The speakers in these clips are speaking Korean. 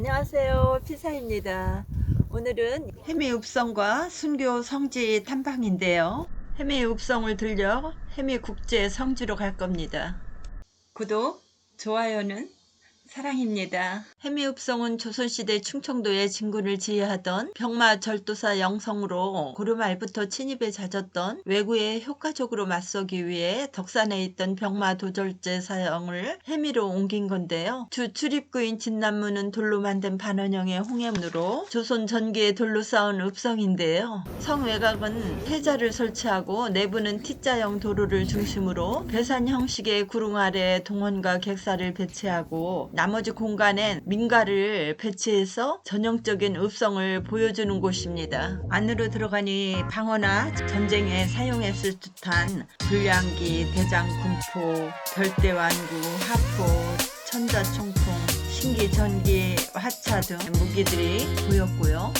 안녕하세요. 피사입니다. 오늘은 해미읍성과 순교 성지 탐방인데요. 해미읍성을 들려 해미국제 성지로 갈 겁니다. 구독, 좋아요는 사랑입니다. 해미읍성은 조선시대 충청도에 진군을 지휘하던 병마 절도사 영성으로 고려 말부터 침입에 잦았던 왜구에 효과적으로 맞서기 위해 덕산에 있던 병마 도절제 사형을 해미로 옮긴 건데요. 주 출입구인 진남문은 돌로 만든 반원형의 홍해문으로 조선 전기에 돌로 쌓은 읍성인데요. 성 외곽은 태자를 설치하고 내부는 T자형 도로를 중심으로 배산 형식의 구릉 아래 동원과 객사를 배치하고 나머지 공간엔 민가를 배치해서 전형적인 읍성을 보여주는 곳입니다. 안으로 들어가니 방어나 전쟁에 사용했을 듯한 불량기, 대장군포, 별대완구, 하포, 천자총풍, 신기전기, 화차 등 무기들이 보였고요.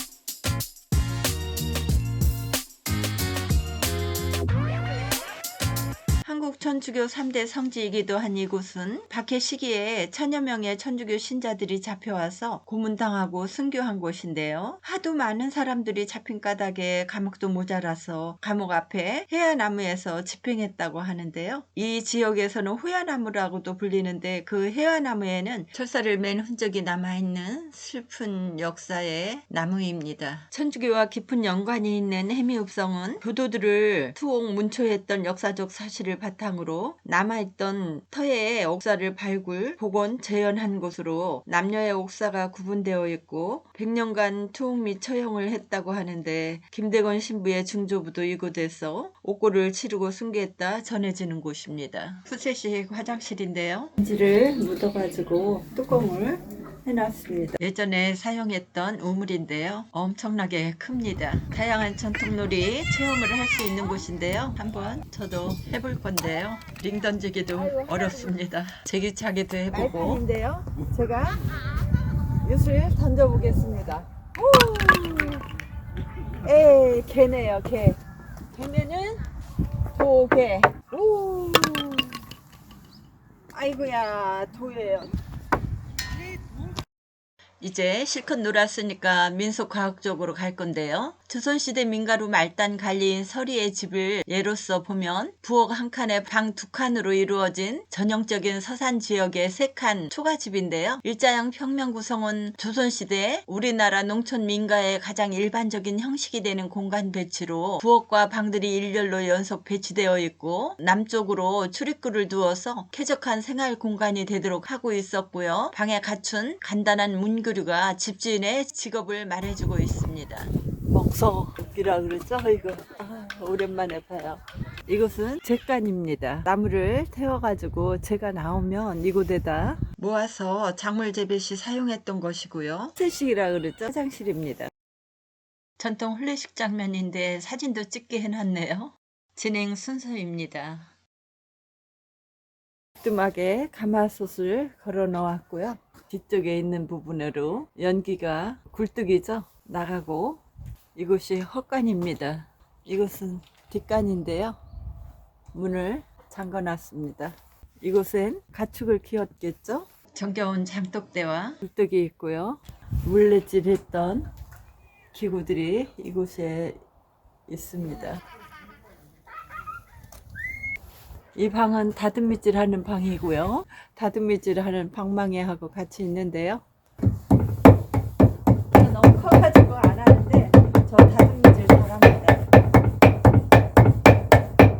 한국 천주교 3대 성지이기도 한 이곳은 박해 시기에 천여 명의 천주교 신자들이 잡혀와서 고문당하고 순교한 곳인데요. 하도 많은 사람들이 잡힌 까닭에 감옥도 모자라서 감옥 앞에 해야나무에서 집행했다고 하는데요. 이 지역에서는 호야나무라고도 불리는데 그 해야나무에는 철사를 맨 흔적이 남아있는 슬픈 역사의 나무입니다. 천주교와 깊은 연관이 있는 해미읍성은 교도들을 투옥 문초했던 역사적 사실을 바탕으로 남아있던 터의 옥사를 발굴, 복원, 재현한 곳으로 남녀의 옥사가 구분되어 있고 100년간 투옥 및 처형을 했다고 하는데 김대건 신부의 증조부도 이곳에서 옥고를 치르고 순교했다 전해지는 곳입니다. 푸세식 화장실인데요. 전지를 묻어가지고 뚜껑을 해놨습니다. 예전에 사용했던 우물인데요. 엄청나게 큽니다. 다양한 전통놀이 체험을 할 수 있는 곳인데요. 한번 저도 해볼 건데요. 링 던지기도 어렵습니다. 제기차기도 해보고. 말판인데요. 제가 윷을 던져보겠습니다. 오! 에이, 개네요, 개. 개면은 도개. 오! 아이고야, 도예요. 이제 실컷 놀았으니까 민속과학적으로 갈 건데요. 조선시대 민가로 말단 관리인 서리의 집을 예로서 보면 부엌 한 칸에 방 두 칸으로 이루어진 전형적인 서산 지역의 3칸 초가집인데요. 일자형 평면 구성은 조선시대 우리나라 농촌 민가의 가장 일반적인 형식이 되는 공간 배치로 부엌과 방들이 일렬로 연속 배치되어 있고 남쪽으로 출입구를 두어서 쾌적한 생활 공간이 되도록 하고 있었고요. 방에 갖춘 간단한 문구류가 집주인의 직업을 말해주고 있습니다. 먹석이라 그러죠? 이거 오랜만에 봐요. 이곳은 잿간입니다. 나무를 태워가지고 재가 나오면 이곳에다 모아서 작물 재배 시 사용했던 것이고요. 세식이라 그러죠? 화장실입니다. 전통 혼례식 장면인데 사진도 찍게 해놨네요. 진행 순서입니다. 뜸하게 가마솥을 걸어 놓았고요. 뒤쪽에 있는 부분으로 연기가 굴뚝이죠? 나가고 이곳이 헛간입니다. 이곳은 뒷간인데요. 문을 잠궈 놨습니다. 이곳엔 가축을 키웠겠죠? 정겨운 장독대와 굴뚝이 있고요. 물레질 했던 기구들이 이곳에 있습니다. 이 방은 다듬미질 하는 방이고요. 다듬미질 하는 방망이하고 같이 있는데요. 너무 커가지고 안 하는데 저 다듬미질 잘합니다.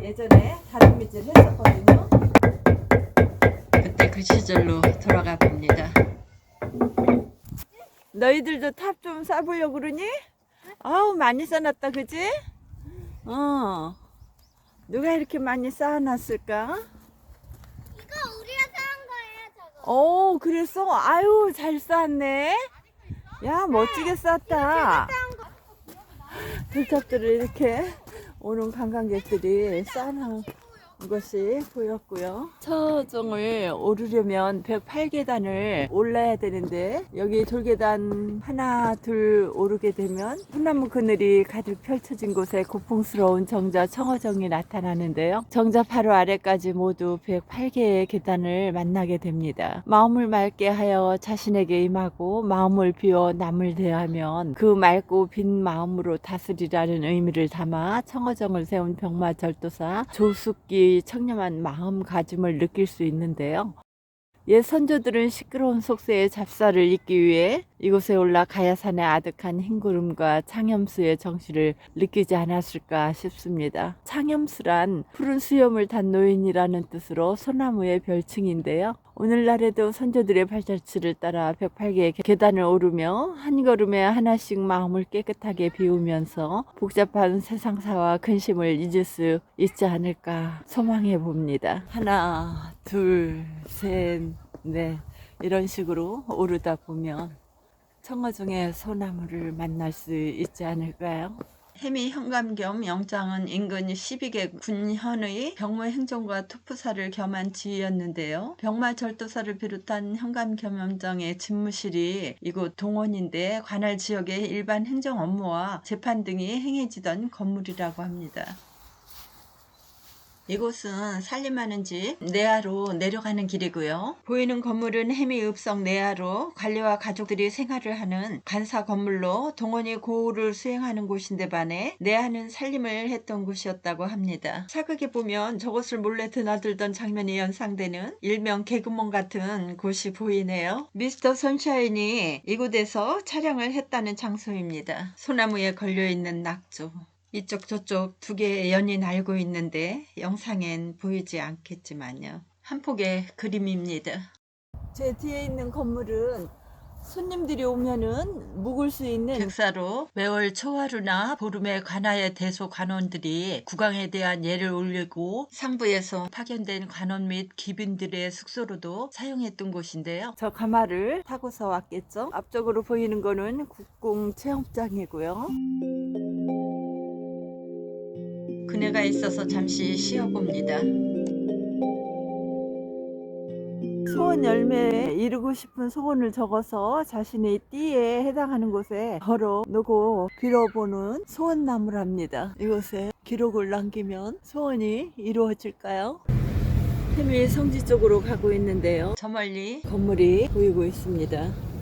예전에 다듬미질 했었거든요. 그때 그 시절로 돌아가 봅니다. 너희들도 탑 좀 싸보려고 그러니? 아우 많이 싸놨다 그지? 누가 이렇게 많이 쌓아놨을까? 이거 우리가 쌓은 거예요, 저거. 오, 그랬어? 아유, 잘 쌓았네. 야, 멋지게 쌓았다. 들잡들을 이렇게 오는 관광객들이 쌓아놓은 것이 보였고요. 처정을 오르려면 108계단을 올라야 되는데 여기 돌계단 하나 둘 오르게 되면 소나무 그늘이 가득 펼쳐진 곳에 고풍스러운 정자 청어정이 나타나는데요. 정자 바로 아래까지 모두 108개의 계단을 만나게 됩니다. 마음을 맑게 하여 자신에게 임하고 마음을 비워 남을 대하면 그 맑고 빈 마음으로 다스리라는 의미를 담아 청어정을 세운 병마절도사 조숙기 청렴한 마음가짐을 느낄 수 있는데요. 옛 선조들은 시끄러운 속세의 잡사를 잊기 위해 이곳에 올라 가야산의 아득한 흰구름과 창염수의 정취를 느끼지 않았을까 싶습니다. 창염수란 푸른 수염을 단 노인이라는 뜻으로 소나무의 별칭인데요. 오늘날에도 선조들의 발자취를 따라 108개의 계단을 오르며 한 걸음에 하나씩 마음을 깨끗하게 비우면서 복잡한 세상사와 근심을 잊을 수 있지 않을까 소망해 봅니다. 하나, 둘, 셋, 넷 이런 식으로 오르다 보면 청어중의 소나무를 만날 수 있지 않을까요? 해미 현감겸 영장은 인근 12개 군현의 병무 행정과 투푸사를 겸한 지휘였는데요. 병마 절도사를 비롯한 현감겸 영장의 집무실이 이곳 동원인데 관할 지역의 일반 행정 업무와 재판 등이 행해지던 건물이라고 합니다. 이곳은 살림하는 집 내하로 내려가는 길이고요. 보이는 건물은 해미읍성 내하로 관리와 가족들이 생활을 하는 간사 건물로 동원이 고을을 수행하는 곳인데 반해 내하는 살림을 했던 곳이었다고 합니다. 사극에 보면 저것을 몰래 드나들던 장면이 연상되는 일명 개구멍 같은 곳이 보이네요. 미스터 선샤인이 이곳에서 촬영을 했다는 장소입니다. 소나무에 걸려있는 낙조. 이쪽 저쪽 두 개의 연이 날고 있는데 영상엔 보이지 않겠지만요. 한 폭의 그림입니다. 제 뒤에 있는 건물은 손님들이 오면은 묵을 수 있는 객사로 매월 초하루나 보름에 관하의 대소 관원들이 국왕에 대한 예를 올리고 상부에서 파견된 관원 및 귀빈들의 숙소로도 사용했던 곳인데요. 저 가마를 타고서 왔겠죠. 앞쪽으로 보이는 거는 국궁 체험장이고요. 그네가 있어서 잠시 쉬어봅니다. 소원 열매에 이루고 싶은 소원을 적어서 자신의 띠에 해당하는 곳에 걸어 놓고 빌어보는 소원나무랍니다. 이곳에 기록을 남기면 소원이 이루어질까요? 해미 성지 쪽으로 가고 있는데요. 저 멀리 건물이 보이고 있습니다.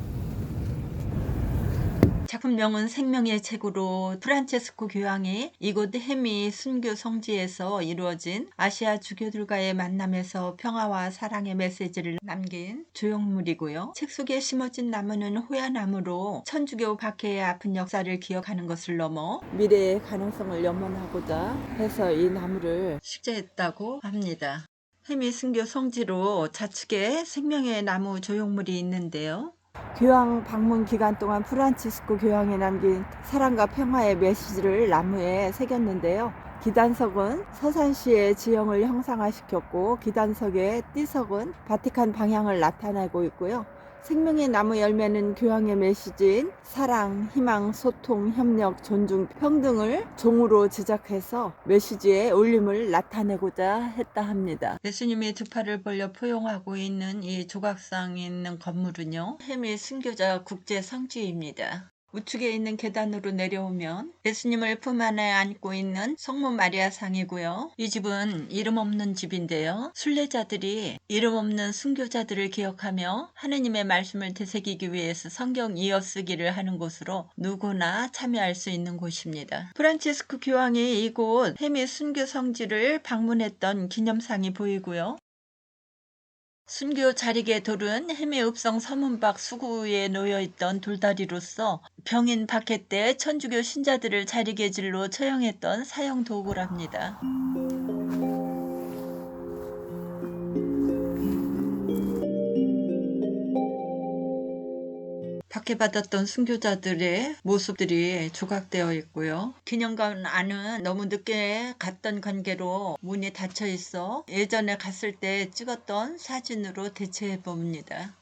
작품명은 생명의 책으로 프란체스코 교황이 이곳 해미 순교 성지에서 이루어진 아시아 주교들과의 만남에서 평화와 사랑의 메시지를 남긴 조형물이고요. 책 속에 심어진 나무는 호야나무로 천주교 박해의 아픈 역사를 기억하는 것을 넘어 미래의 가능성을 염원하고자 해서 이 나무를 식재했다고 합니다. 해미 순교 성지로 좌측에 생명의 나무 조형물이 있는데요. 교황 방문 기간 동안 프란치스코 교황이 남긴 사랑과 평화의 메시지를 나무에 새겼는데요. 기단석은 서산시의 지형을 형상화시켰고 기단석의 띠석은 바티칸 방향을 나타내고 있고요. 생명의 나무 열매는 교황의 메시지인 사랑, 희망, 소통, 협력, 존중, 평등을 종으로 제작해서 메시지의 울림을 나타내고자 했다 합니다. 예수님이 두 팔을 벌려 포용하고 있는 이 조각상이 있는 건물은요. 해미 순교자 국제 성지입니다. 우측에 있는 계단으로 내려오면 예수님을 품 안에 안고 있는 성모 마리아 상이고요. 이 집은 이름 없는 집인데요. 순례자들이 이름 없는 순교자들을 기억하며 하느님의 말씀을 되새기기 위해서 성경 이어쓰기를 하는 곳으로 누구나 참여할 수 있는 곳입니다. 프란치스코 교황이 이곳 해미 순교 성지를 방문했던 기념상이 보이고요. 순교 자리개 돌은 해미읍성 서문박 수구에 놓여있던 돌다리로서 병인 박해 때 천주교 신자들을 자리개질로 처형했던 사형 도구랍니다. 박해받았던 순교자들의 모습들이 조각되어 있고요. 기념관 안은 너무 늦게 갔던 관계로 문이 닫혀 있어 예전에 갔을 때 찍었던 사진으로 대체해 봅니다.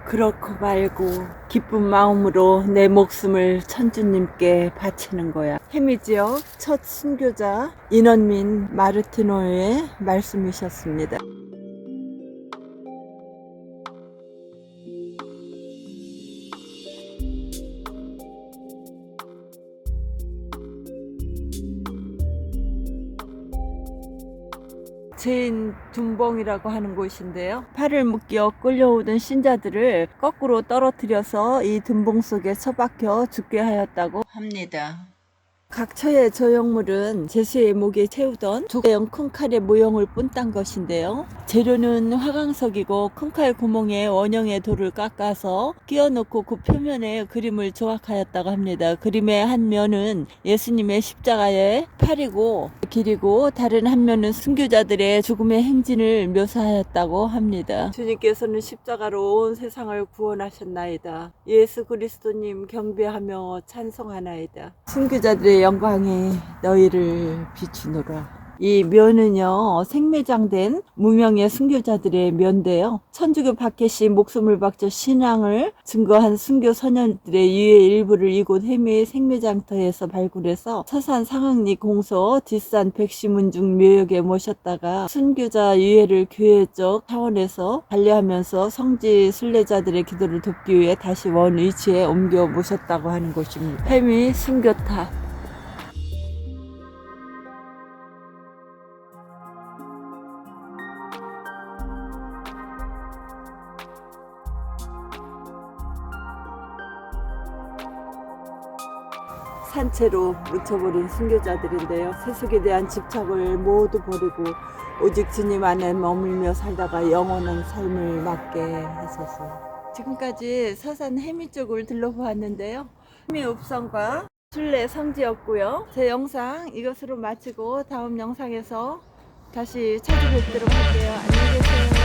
그렇고 말고 기쁜 마음으로 내 목숨을 천주님께 바치는 거야. 해미지역 첫 순교자 인원민 마르티노의 말씀이셨습니다. 제인 둔봉이라고 하는 곳인데요. 팔을 묶여 끌려오던 신자들을 거꾸로 떨어뜨려서 이 둔봉 속에 처박혀 죽게 하였다고 합니다. 각 처의 조형물은 제수의 목에 채우던 조개형 큰 칼의 모형을 뿜딴 것인데요. 재료는 화강석이고 큰 칼 구멍에 원형의 돌을 깎아서 끼워넣고 그 표면에 그림을 조각하였다고 합니다. 그림의 한 면은 예수님의 십자가의 팔이고 길이고 다른 한 면은 순교자들의 죽음의 행진을 묘사하였다고 합니다. 주님께서는 십자가로 온 세상을 구원하셨나이다. 예수 그리스도님 경배하며 찬송하나이다. 순교자들의 영광이 너희를 비추노라. 이 묘는요, 생매장된 무명의 순교자들의 묘인데요. 천주교 박해시 목숨을 바쳐 신앙을 증거한 순교 소년들의 유해 일부를 이곳 해미의 생매장터에서 발굴해서 서산 상흥리 공소 뒷산 백시문중 묘역에 모셨다가 순교자 유해를 교회적 차원에서 관리하면서 성지 순례자들의 기도를 돕기 위해 다시 원 위치에 옮겨 모셨다고 하는 곳입니다. 해미 순교탑. 산채로 묻혀버린 순교자들인데요. 세속에 대한 집착을 모두 버리고 오직 주님 안에 머물며 살다가 영원한 삶을 맞게 하소서. 지금까지 서산 해미 쪽을 둘러보았는데요. 해미 읍성과 순례 성지였고요. 제 영상 이것으로 마치고 다음 영상에서 다시 찾아뵙도록 할게요. 안녕히 계세요.